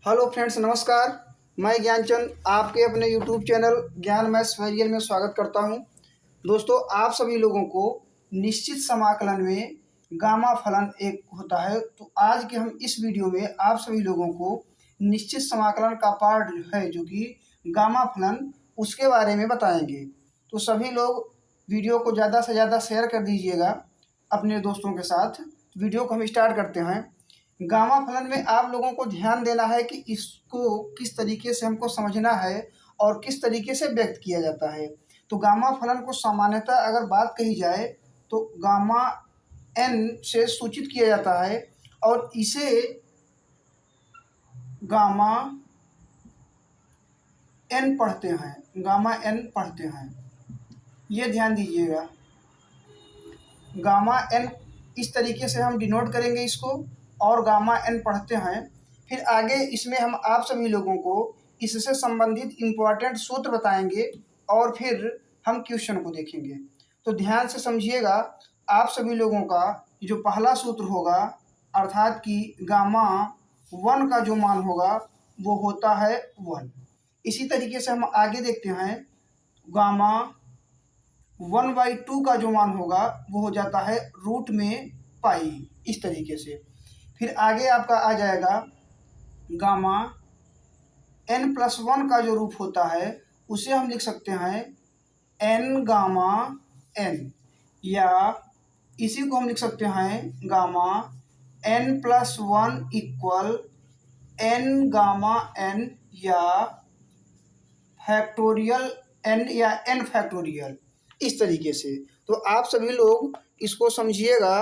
Hello friends, नमस्कार। मैं ज्ञानचंद आपके अपने यूट्यूब चैनल ज्ञान मैथ्स वेरियल में स्वागत करता हूं। दोस्तों, आप सभी लोगों को निश्चित समाकलन में गामा फलन एक होता है। तो आज के हम इस वीडियो में आप सभी लोगों को निश्चित समाकलन का पार्ट है जो कि गामा फलन, उसके बारे में बताएंगे। तो सभी लोग वीडियो को ज़्यादा से ज़्यादा शेयर कर दीजिएगा अपने दोस्तों के साथ। वीडियो को हम स्टार्ट करते हैं। गामा फलन में आप लोगों को ध्यान देना है कि इसको किस तरीके से हमको समझना है और किस तरीके से व्यक्त किया जाता है। तो गामा फलन को सामान्यतः अगर बात कही जाए तो गामा एन से सूचित किया जाता है और इसे गामा एन पढ़ते हैं। गामा एन पढ़ते हैं, ये ध्यान दीजिएगा। गामा एन इस तरीके से हम डिनोट करेंगे इसको और गामा एन पढ़ते हैं। फिर आगे इसमें हम आप सभी लोगों को इससे संबंधित इम्पोर्टेंट सूत्र बताएंगे और फिर हम क्वेश्चन को देखेंगे। तो ध्यान से समझिएगा। आप सभी लोगों का जो पहला सूत्र होगा, अर्थात कि गामा वन का जो मान होगा वो होता है 1। इसी तरीके से हम आगे देखते हैं। गामा 1/2 का जो मान होगा वो हो जाता है रूट में पाई, इस तरीके से। फिर आगे आपका आ जाएगा गामा n+1 का जो रूप होता है उसे हम लिख सकते हैं n गामा n, या इसी को हम लिख सकते हैं gamma n+1 equal n gamma n या फैक्टोरियल n या n फैक्टोरियल, इस तरीके से। तो आप सभी लोग इसको समझिएगा।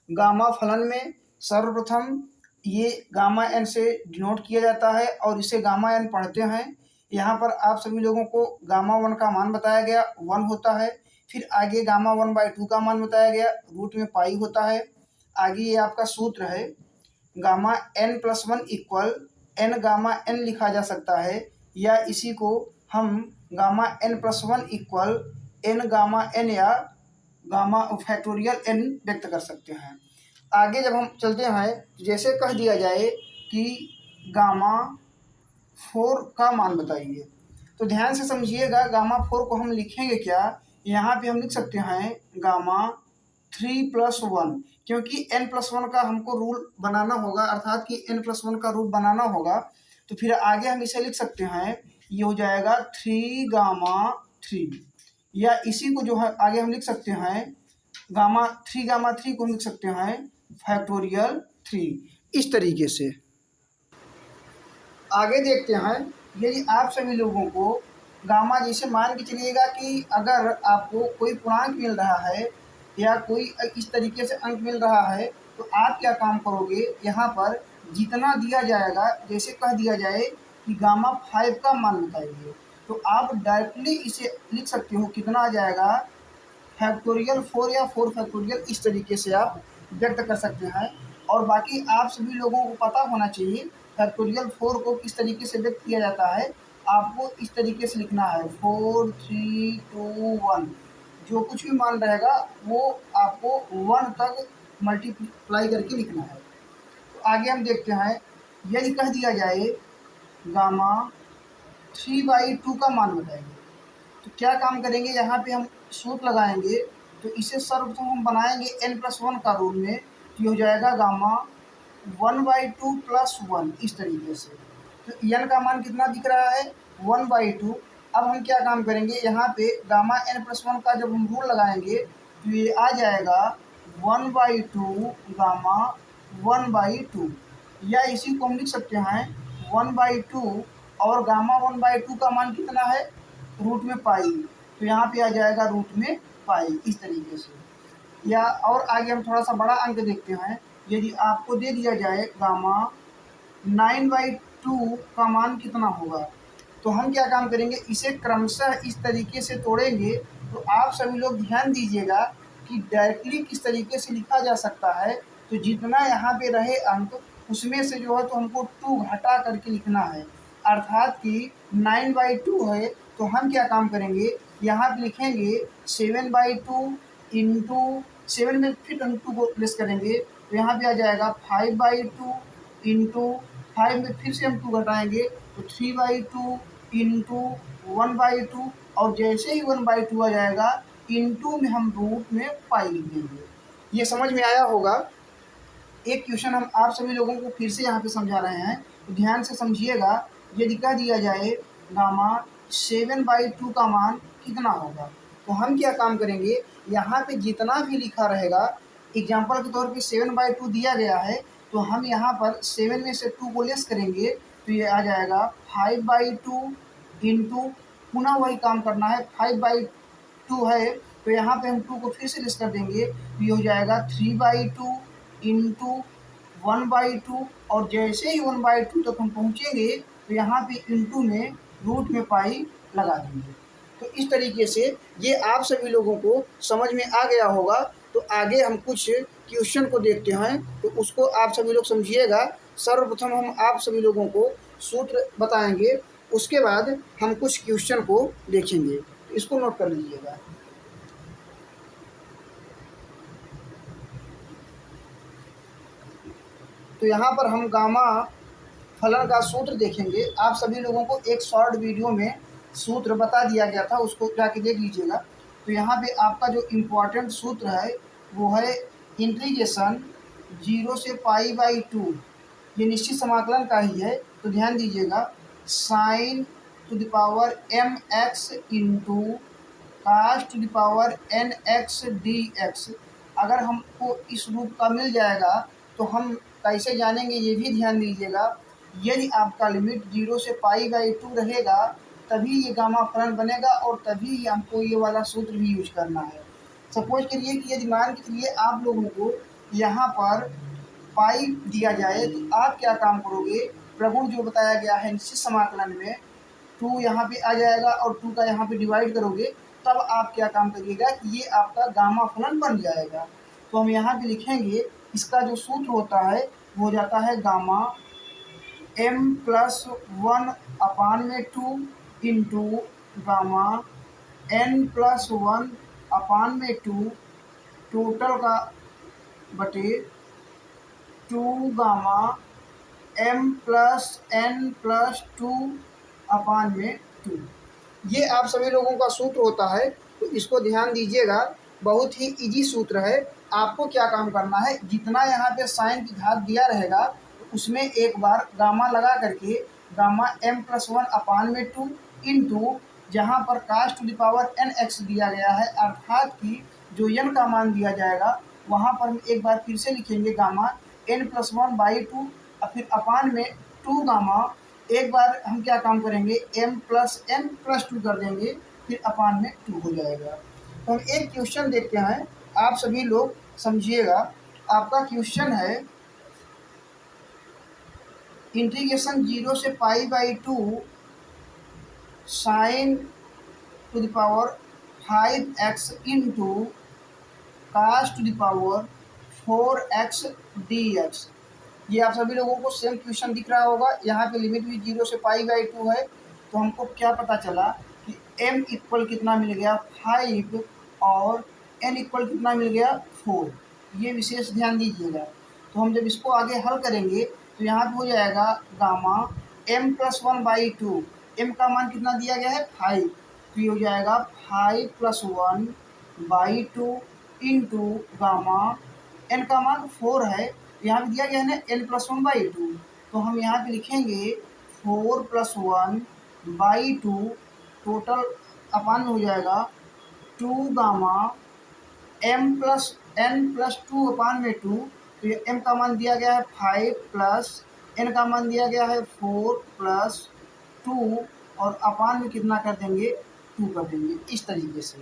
गामा फलन में सर्वप्रथम ये गामा एन से डिनोट किया जाता है और इसे गामा एन पढ़ते हैं। यहाँ पर आप सभी लोगों को गामा वन का मान बताया गया 1 होता है। फिर आगे गामा 1/2 का मान बताया गया, रूट में पाई होता है। आगे ये आपका सूत्र है gamma n+1 equal n gamma n लिखा जा सकता है, या इसी को हम gamma n+1 equal n gamma n या गामा फैक्टोरियल n व्यक्त कर सकते हैं। आगे जब हम चलते हैं, जैसे कह दिया जाए कि गामा 4 का मान बताइए, तो ध्यान से समझिएगा। गामा 4 को हम लिखेंगे क्या, यहाँ पे हम लिख सकते हैं गामा 3+1, क्योंकि n+1 का हमको रूल बनाना होगा, अर्थात कि n+1 का रूल बनाना होगा। तो फिर आगे हम इसे लिख सकते हैं, ये हो जाएगा 3 गामा 3, या इसी को जो है आगे हम लिख सकते हैं गामा 3 को हम लिख सकते हैं फैक्टोरियल 3, इस तरीके से। आगे देखते हैं, यदि आप सभी लोगों को गामा, जैसे मान के चलिएगा कि अगर आपको कोई पूर्णांक मिल रहा है या कोई इस तरीके से अंक मिल रहा है, तो आप क्या काम करोगे, यहाँ पर जितना दिया जाएगा, जैसे कह दिया जाए कि गामा 5 का मान बताइए, तो आप डायरेक्टली इसे लिख सकते हो कितना आ जाएगा, फैक्टोरियल 4 या 4 फैक्टोरियल, इस तरीके से आप व्यक्त कर सकते हैं। और बाकी आप सभी लोगों को पता होना चाहिए फैक्टोरियल 4 को किस तरीके से व्यक्त किया जाता है। आपको इस तरीके से लिखना है 4 3 2 1, जो कुछ भी मान रहेगा वो आपको 1 तक मल्टीप्लाई करके लिखना है। तो आगे हम देखते हैं, यदि कह दिया जाए गामा 3/2 का मान बताएंगे, तो क्या काम करेंगे, यहाँ पे हम सूत्र लगाएंगे। तो इसे सर्वप्रथम हम बनाएंगे n+1 का रूल में, तो ये हो जाएगा गामा 1/2 + 1, इस तरीके से। तो n का मान कितना दिख रहा है, 1/2। अब हम क्या काम करेंगे, यहाँ पे गामा n+1 का जब हम रूल लगाएंगे तो ये आ जाएगा 1/2 गामा 1/2, या इसी को हम लिख सकते हैं 1/2, और गामा 1/2 का मान कितना है, रूट में पाई, तो यहाँ पे आ जाएगा रूट में पाई, इस तरीके से। या और आगे हम थोड़ा सा बड़ा अंक देखते हैं, यदि आपको दे दिया जाए गामा 9/2 का मान कितना होगा, तो हम क्या काम करेंगे, इसे क्रमशः इस तरीके से तोड़ेंगे। तो आप सभी लोग ध्यान दीजिएगा कि डायरेक्टली किस तरीके से लिखा जा सकता है। तो जितना यहाँ पे रहे अंक, उसमें से जो है तो हमको 2 घटा करके लिखना है, अर्थात कि 9/2 है, तो हम क्या काम करेंगे, यहाँ पे लिखेंगे 7/2 इंटू 7 में फिर हम 2 को प्लेस करेंगे, तो यहाँ पे आ जाएगा 5/2 इंटू 5 में फिर से हम 2 घटाएंगे तो 3/2 इंटू 1/2, और जैसे ही 1/2 आ जाएगा इंटू में हम रूट में पाई लिख देंगे। ये समझ में आया होगा। एक क्वेश्चन हम आप सभी लोगों को फिर से यहाँ पे समझा रहे हैं, तो ध्यान से समझिएगा। यदि कह दिया जाए गामा 7/2 का मान कितना होगा, तो हम क्या काम करेंगे, यहाँ पे जितना भी लिखा रहेगा, एग्जाम्पल के तौर पे 7/2 दिया गया है, तो हम यहाँ पर 7 में से 2 को लेस करेंगे तो ये आ जाएगा 5/2 इंटू, पुनः वही काम करना है, 5/2 है तो यहाँ पे हम 2 को फिर से लेस कर देंगे तो ये हो जाएगा 3/2 इंटू 1/2, और जैसे ही 1/2 तक हम पहुँचेंगे तो यहाँ पे इंटू में रूट में पाई लगा देंगे। तो इस तरीके से ये आप सभी लोगों को समझ में आ गया होगा। तो आगे हम कुछ क्वेश्चन को देखते हैं, तो उसको आप सभी लोग समझिएगा। सर्वप्रथम हम आप सभी लोगों को सूत्र बताएंगे, उसके बाद हम कुछ क्वेश्चन को देखेंगे, इसको नोट कर लीजिएगा। तो यहाँ पर हम गामा फलन का सूत्र देखेंगे। आप सभी लोगों को एक शॉर्ट वीडियो में सूत्र बता दिया गया था, उसको जाके देख लीजिएगा। तो यहाँ पे आपका जो इम्पोर्टेंट सूत्र है वो है इंटीग्रेशन 0 से π/2, ये निश्चित समाकलन का ही है। तो ध्यान दीजिएगा, sine to the power mx into cos to the power nx dx। अगर हमको इस रूप का मिल जाएगा तो हम कैसे जानेंगे, ये भी ध्यान दीजिएगा। यदि आपका लिमिट 0 से π/2 रहेगा तभी ये गामा फलन बनेगा, और तभी हमको ये वाला सूत्र भी यूज करना है। सपोज करिए कि यदि मान के चलिए आप लोगों को यहाँ पर पाई दिया जाए, तो आप क्या काम करोगे, प्रगुण जो बताया गया है निश्चित समाकलन में, 2 यहाँ पे आ जाएगा और 2 का यहाँ पे डिवाइड करोगे, तब आप क्या काम करिएगा कि ये आपका गामा फलन बन जाएगा। तो हम यहाँ पे लिखेंगे, इसका जो सूत्र होता है वो हो जाता है gamma m+1/2 into gamma n+1/2 total का बटे 2 गामा m+n+2/2। ये आप सभी लोगों का सूत्र होता है, तो इसको ध्यान दीजिएगा। बहुत ही इजी सूत्र है। आपको क्या काम करना है, जितना यहाँ पे साइन की घात दिया रहेगा उसमें एक बार गामा लगा करके गामा m+1/2 इंटू जहाँ पर cos to the power nx दिया गया है, अर्थात कि जो n का मान दिया जाएगा वहाँ पर हम एक बार फिर से लिखेंगे गामा n+1/2, और फिर अपान में 2 गामा, एक बार हम क्या काम करेंगे m+n+2 कर देंगे, फिर अपान में 2 हो जाएगा। तो हम एक क्वेश्चन देखते हैं, आप सभी लोग समझिएगा। आपका क्वेश्चन है इंटीग्रेशन 0 से π/2 sine to the power 5x into cos to the power 4x dx। ये आप सभी लोगों को सेम क्वेश्चन दिख रहा होगा। यहाँ पे लिमिट भी 0 से π/2 है। तो हमको क्या पता चला कि m इक्वल कितना मिल गया 5 और n इक्वल कितना मिल गया 4। ये विशेष ध्यान दीजिएगा। तो हम जब इसको आगे हल करेंगे तो यहाँ पे हो जाएगा गामा m+1/2, m का मान कितना दिया गया है 5, तो ये हो जाएगा 5+1/2 इंटू गामा n का मान 4 है, यहाँ पे दिया गया है ना n+1/2, तो हम यहाँ पे लिखेंगे 4+1/2 टोटल अपान में हो जाएगा 2 गामा m+n+2/2। तो ये m का मान दिया गया है 5 प्लस n का मान दिया गया है 4 प्लस 2, और अपान में कितना कर देंगे 2 कर देंगे। इस तरीके से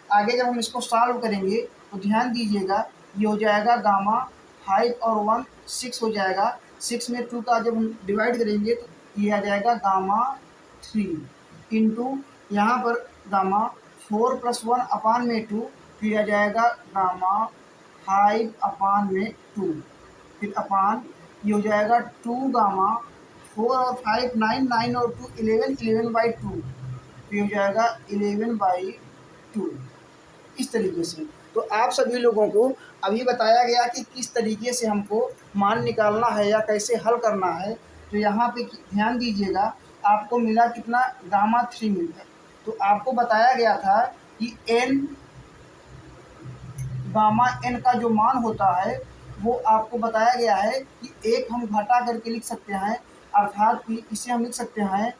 आगे जब हम इसको सॉल्व करेंगे तो ध्यान दीजिएगा, ये हो जाएगा गामा 5 और 1 6 हो जाएगा। 6 में 2 का जब हम डिवाइड करेंगे तो ये आ जाएगा गामा 3 इंटू यहाँ पर गामा 4+1/2, फिर आ जाएगा गामा 5/2, फिर अपान ये हो जाएगा 2 गामा 4 और 5 9 9 और 2 11 11/2, ये हो जाएगा 11/2। इस तरीके से तो आप सभी लोगों को अभी बताया गया कि किस तरीके से हमको मान निकालना है या कैसे हल करना है। तो यहाँ पे ध्यान दीजिएगा, आपको मिला कितना, गामा 3 मिल गया। तो आपको बताया गया था कि एन, गामा एन का जो मान होता है वो आपको बताया गया है कि एक हम घटा करके लिख सकते हैं, अर्थात कि इसे हम लिख सकते हैं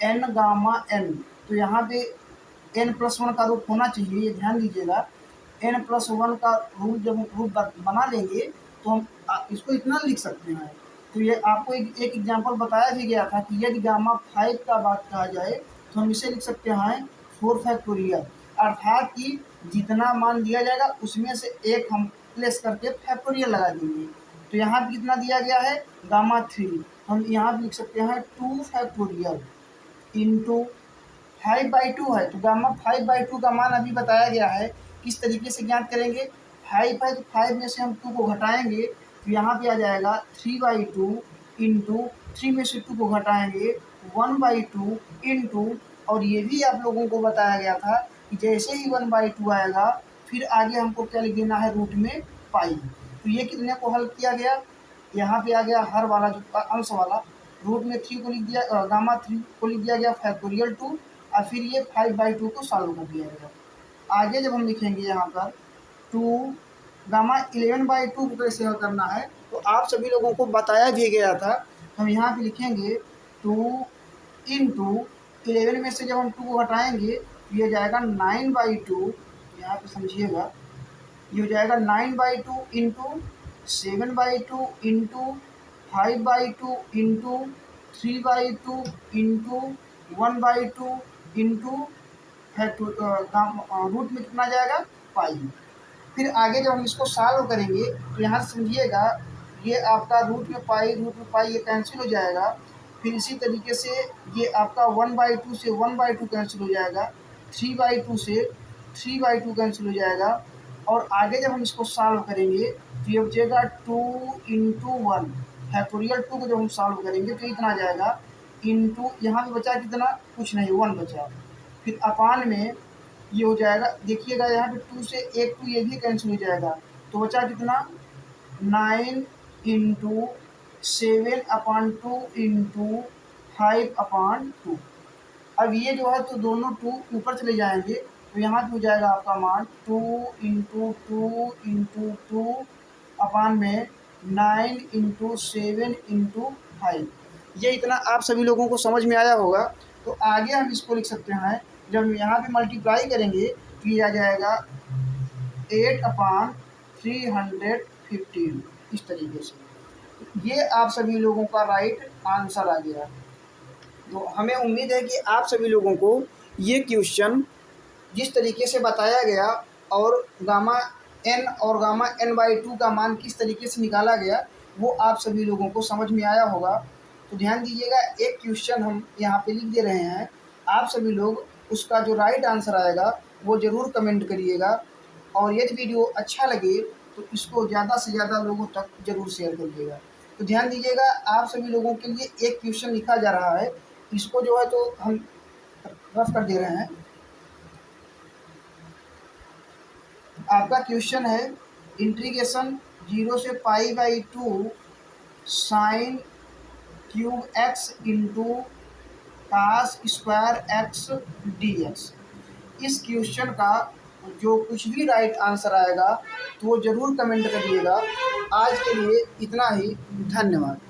एन गामा एन। तो यहाँ पे एन प्लस वन का रूप होना चाहिए, ये ध्यान दीजिएगा। एन प्लस वन का रूप जब हम रूप बना लेंगे तो हम इसको इतना लिख सकते हैं। तो ये आपको एक एग्जाम्पल बताया भी गया था कि यदि गामा 5 का बात कहा जाए तो हम इसे लिख सकते हैं 4 फैक्टोरियल, अर्थात कि जितना मान दिया जाएगा उसमें से एक हम प्लेस करके फैक्टोरियल लगा देंगे। तो यहाँ पे कितना दिया गया है, गामा 3, हम यहाँ पे लिख सकते हैं 2 फैक्टोरियल इंटू 5/2 है। तो गामा 5/2 का मान अभी बताया गया है, किस तरीके से ज्ञात करेंगे। 5 है तो 5 में से हम 2 को घटाएंगे तो यहाँ पे आ जाएगा 3/2 इंटू 3 में से 2 को घटाएंगे 1/2 इंटू, और ये भी आप लोगों को बताया गया था कि जैसे ही 1/2 आएगा फिर आगे हमको क्या लिख देना है, रूट में पाई। तो ये कितने को हल किया गया, यहाँ पे आ गया हर वाला जो अंश वाला, रूट में 3 को लिख दिया, गामा 3 को लिख दिया गया फैक्टोरियल 2, और फिर ये 5/2 को सॉल्व कर दिया गया। आगे जब हम लिखेंगे यहाँ पर 2 गामा 11/2 को कैसे हल करना है, तो आप सभी लोगों को बताया भी गया था। हम यहाँ पे लिखेंगे 2 इंटू 11 में से जब हम 2 को घटाएंगे तो ये जाएगा 9/2, यहाँ पे समझिएगा, ये हो जाएगा 9/2 into 7/2 into 5/2 into 3/2 into 1/2 into root में कितना जाएगा, पाई। फिर आगे जब हम इसको सॉल्व करेंगे तो यहाँ से समझिएगा, ये आपका रूट में पाई ये कैंसिल हो जाएगा। फिर इसी तरीके से ये आपका 1/2 से 1/2 कैंसिल हो जाएगा, 3/2 से 3/2 कैंसिल हो जाएगा। और आगे जब हम इसको सॉल्व करेंगे तो ये बचेगा 2 इंटू 1, फैक्टोरियल 2 को जब हम सॉल्व करेंगे तो इतना आ जाएगा, इंटू यहाँ पे बचा कितना, कुछ नहीं, 1 बचा। फिर अपान में ये हो जाएगा, देखिएगा यहाँ पे 2 से एक 2 ये भी कैंसिल हो जाएगा, तो बचा कितना, 9 इंटू 7/2 इंटू 5/2। अब ये जो है तो दोनों 2 ऊपर चले जाएंगे तो यहाँ पे हो जाएगा आपका मान 2 इंटू 2 इंटू 2 अपान में 9 इंटू 7 इंटू 5। ये इतना आप सभी लोगों को समझ में आया होगा। तो आगे हम इसको लिख सकते हैं, जब हम यहाँ पे मल्टीप्लाई करेंगे तो ये आ जाएगा 8/315, इस तरीके से। ये आप सभी लोगों का राइट आंसर आ गया। तो हमें उम्मीद है कि आप सभी लोगों को ये क्वेश्चन जिस तरीके से बताया गया और गामा एन और गामा n/2 का मान किस तरीके से निकाला गया वो आप सभी लोगों को समझ में आया होगा। तो ध्यान दीजिएगा, एक क्वेश्चन हम यहाँ पे लिख दे रहे हैं, आप सभी लोग उसका जो राइट आंसर आएगा वो ज़रूर कमेंट करिएगा। और यदि वीडियो अच्छा लगे तो इसको ज़्यादा से ज़्यादा लोगों तक ज़रूर शेयर करिएगा। तो ध्यान दीजिएगा, आप सभी लोगों के लिए एक क्वेश्चन लिखा जा रहा है, इसको जो है तो हम रफ कर दे रहे हैं। आपका क्वेश्चन है इंटीग्रेशन 0 से π/2 sine cube x into cos square x dx। इस क्वेश्चन का जो कुछ भी राइट आंसर आएगा तो वो ज़रूर कमेंट करिएगा। आज के लिए इतना ही, धन्यवाद।